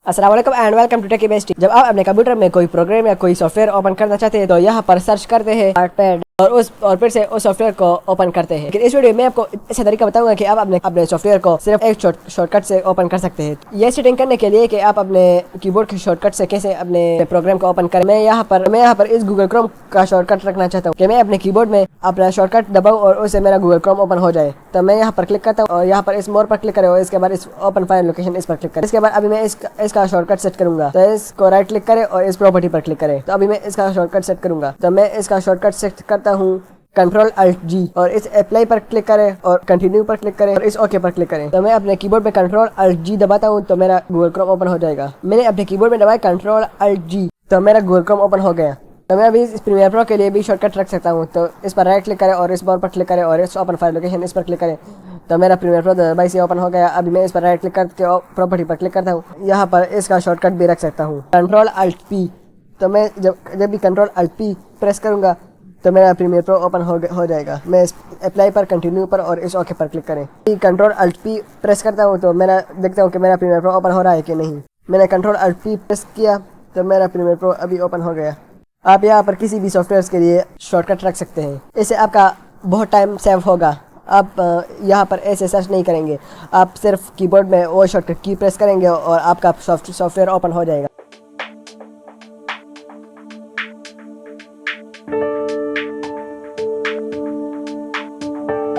अस्सलाम वालेकुम and welcome to Techy Best. जब आप अपने कंप्यूटर में कोई प्रोग्राम या कोई सॉफ्टवेयर ओपन करना चाहते हैं तो यहाँ पर सर्च करते हैं नोटपैड और फिर से उस सॉफ्टवेयर को ओपन करते हैं। लेकिन इस वीडियो में आपको ऐसा तरीका बताऊंगा कि आप अपने सॉफ्टवेयर को सिर्फ एक शॉर्टकट से ओपन कर सकते हैं। ये सेटिंग करने के लिए कि आप अपने कीबोर्ड के शॉर्टकट से कैसे अपने प्रोग्राम को ओपन करें, मैं यहाँ पर इस गूगल क्रोम का शॉर्टकट रखना चाहता हूँ कि मैं अपने कीबोर्ड में अपना शॉर्टकट दबाऊं और उससे मेरा गूगल क्रोम ओपन हो जाए। तो मैं यहाँ पर क्लिक करता हूँ और यहाँ पर इस मोर पर क्लिक करें और इसके बाद इस ओपन फाइल लोकेशन इस पर क्लिक करें। इसके बाद अभी मैं इसका शॉर्टकट सेट करूंगा, तो इसको राइट क्लिक करें और इस प्रॉपर्टी पर क्लिक करें। तो अभी मैं इसका शॉर्टकट सेट करूंगा, तो मैं इसका शॉर्टकट सेट करता हूँ कंट्रोल अल्ट जी और इस अप्लाई पर क्लिक करें और कंटिन्यू पर क्लिक करें और इस ओके पर क्लिक करें। तो मैं अपने कीबोर्ड में कंट्रोल अल्ट जी दबाता हूँ तो मेरा गूगल क्रोम ओपन हो जाएगा। मैंने अपने कीबोर्ड में दबाया कंट्रोल अल्ट जी तो मेरा गूगल क्रोम ओपन हो गया। तो मैं अभी इस प्रीमियर प्रो के लिए भी शॉर्टकट रख सकता हूँ, तो इस पर राइट क्लिक करें और इस बार पर क्लिक करें और इस ओपन फाइल लोकेशन इस पर क्लिक करें। तो मेरा प्रीमियर प्रो दबाई से ओपन हो गया। अभी मैं इस पर राइट क्लिक करके प्रॉपर्टी पर क्लिक करता हूँ, यहाँ पर इसका शॉर्टकट भी रख सकता हूँ कंट्रोल अल्ट पी। तो मैं जब भी कंट्रोल अल्ट पी प्रेस करूँगा तो मेरा प्रीमियर प्रो ओपन हो जाएगा। मैं इस अप्लाई पर कंटिन्यू पर और इस ओके पर क्लिक करें। कंट्रोल अल्ट पी प्रेस करता हूँ तो मेरा देखता हूँ कि मेरा प्रीमियर प्रो ओपन हो रहा है कि नहीं। मैंने कंट्रोल अल्ट पी प्रेस किया तो मेरा प्रीमियर प्रो अभी ओपन हो गया। आप यहाँ पर किसी भी सॉफ्टवेयर के लिए शॉर्टकट रख सकते हैं, इससे आपका बहुत टाइम सेव होगा। आप यहाँ पर ऐसे सर्च नहीं करेंगे, आप सिर्फ कीबोर्ड में वो शॉर्टकट की प्रेस करेंगे और आपका सॉफ्टवेयर ओपन हो जाएगा।